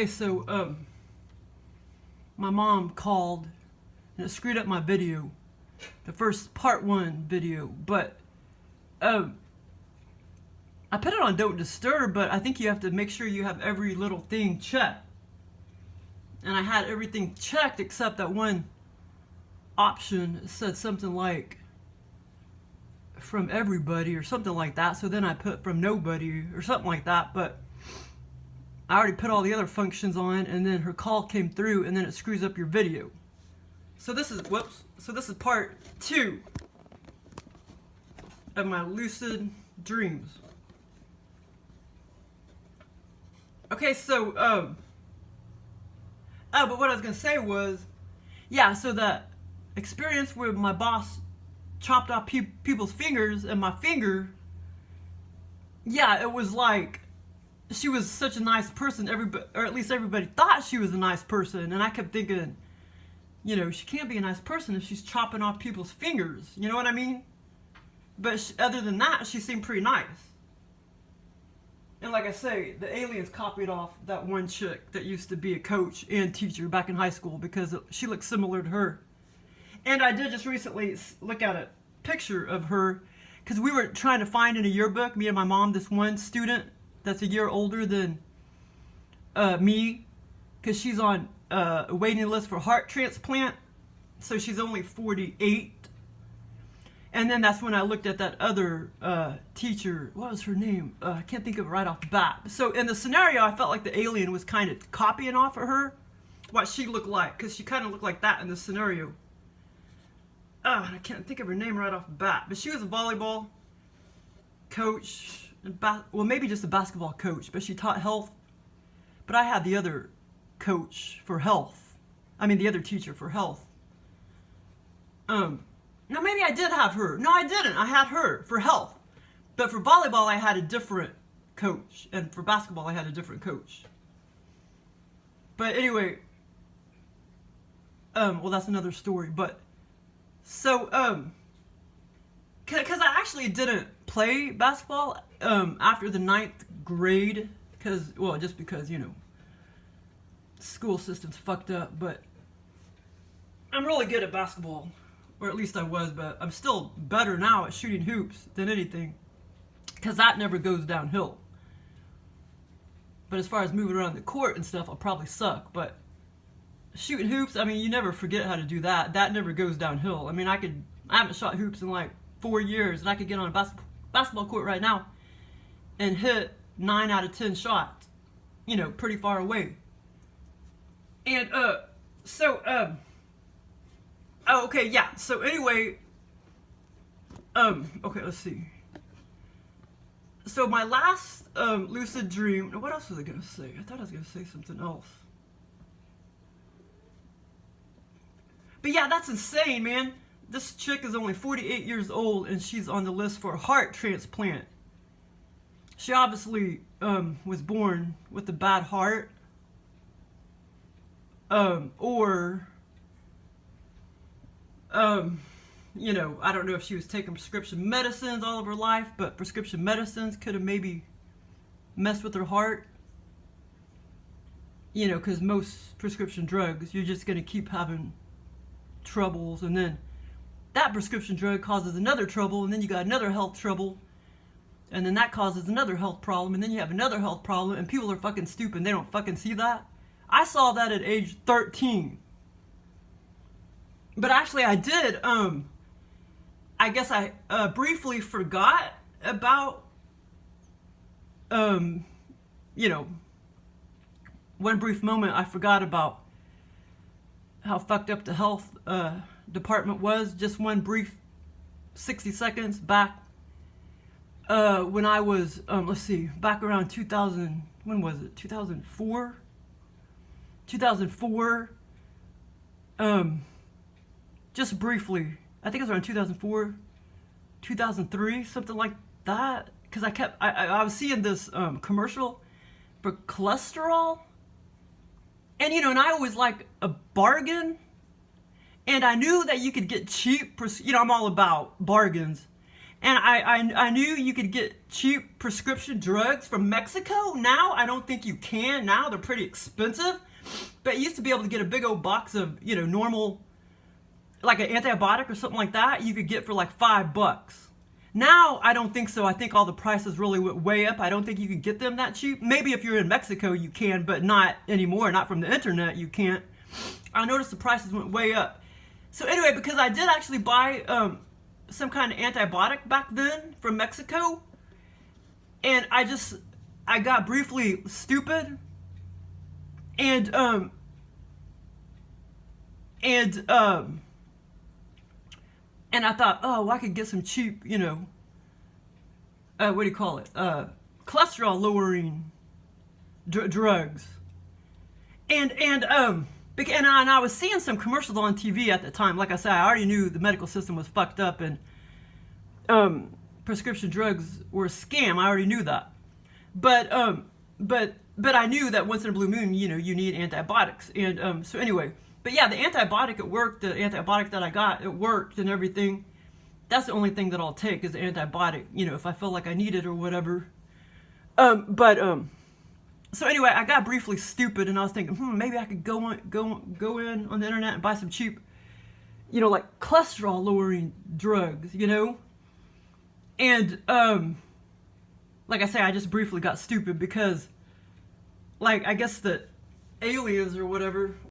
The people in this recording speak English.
Okay, so my mom called and it screwed up my video, the first part 1 video, but I put it on don't disturb, but I think you have to make sure you have every little thing checked. And I had everything checked except that one option said something like from everybody or something like that, so then I put from nobody or something like that, but I already put all the other functions on, and then her call came through, and then it screws up your video. So this is, so this is part 2 of my lucid dreams. Okay, so, but what I was gonna say was, yeah, so that experience where my boss chopped off people's fingers and my finger, yeah, it was like, she was such a nice person, everybody, or at least everybody thought she was a nice person, and I kept thinking, you know, she can't be a nice person if she's chopping off people's fingers, you know what I mean? But other than that, she seemed pretty nice. And like I say, the aliens copied off that one chick that used to be a coach and teacher back in high school because she looked similar to her. And I did just recently look at a picture of her because we were trying to find in a yearbook, me and my mom, this one student that's a year older than me, because she's on a waiting list for heart transplant, so she's only 48. And then that's when I looked at that other teacher. What was her name? I can't think of it right off the bat. So in the scenario, I felt like the alien was kind of copying off of her, what she looked like, because she kind of looked like that in the scenario. And I can't think of her name right off the bat, but she was a volleyball coach, well, maybe just a basketball coach, but she taught health. But I had the other coach for health. I mean, the other teacher for health. No, maybe I did have her. No, I didn't. I had her for health. But for volleyball, I had a different coach. And for basketball, I had a different coach. But anyway, well, that's another story. But, so, because I actually didn't play basketball after the 9th grade. Just because, you know, school system's fucked up. But I'm really good at basketball. Or at least I was, but I'm still better now at shooting hoops than anything. Because that never goes downhill. But as far as moving around the court and stuff, I'll probably suck. But shooting hoops, I mean, you never forget how to do that. That never goes downhill. I mean, I haven't shot hoops in like 4 years, and I could get on a basketball court right now and hit 9 out of 10 shots. You know, pretty far away. And, oh, okay, yeah. So anyway, okay, let's see. So my last lucid dream. What else was I gonna say? I thought I was gonna say something else. But yeah, that's insane, man. This chick is only 48 years old, and she's on the list for a heart transplant. She obviously was born with a bad heart, you know, I don't know if she was taking prescription medicines all of her life, but prescription medicines could have maybe messed with her heart. You know, because most prescription drugs, you're just going to keep having troubles, and then that prescription drug causes another trouble, and then you got another health trouble, and then that causes another health problem, and then you have another health problem, and people are fucking stupid. They don't fucking see that. I saw that at age 13. But actually I did, I guess I briefly forgot about, you know, one brief moment I forgot about how fucked up the health department was. Just one brief 60 seconds back when I was, let's see, back around 2000, when was it, 2004? 2004, just briefly, I think it was around 2004, 2003, something like that. Because I was seeing this commercial for cholesterol. And, you know, and I always like a bargain. And I knew that you could get cheap, you know, I'm all about bargains. And I knew you could get cheap prescription drugs from Mexico. Now I don't think you can. Now they're pretty expensive. But you used to be able to get a big old box of, normal, like an antibiotic or something like that, you could get for like $5. Now I don't think so. I think all the prices really went way up. I don't think you can get them that cheap. Maybe if you're in Mexico you can, but not anymore. Not from the internet you can't. I noticed the prices went way up. So anyway, because I did actually buy some kind of antibiotic back then from Mexico, and I got briefly stupid, and I thought, oh, I could get some cheap, what do you call it, cholesterol lowering drugs, and I was seeing some commercials on TV at the time. Like I said, I already knew the medical system was fucked up and prescription drugs were a scam. I already knew that. But I knew that once in a blue moon, you need antibiotics. And so anyway, but yeah, the antibiotic, it worked. The antibiotic that I got, it worked and everything. That's the only thing that I'll take is the antibiotic, if I feel like I need it or whatever. So anyway, I got briefly stupid, and I was thinking, maybe I could go in on the internet and buy some cheap, like cholesterol lowering drugs, and like I say, I just briefly got stupid because, like, I guess the aliens or whatever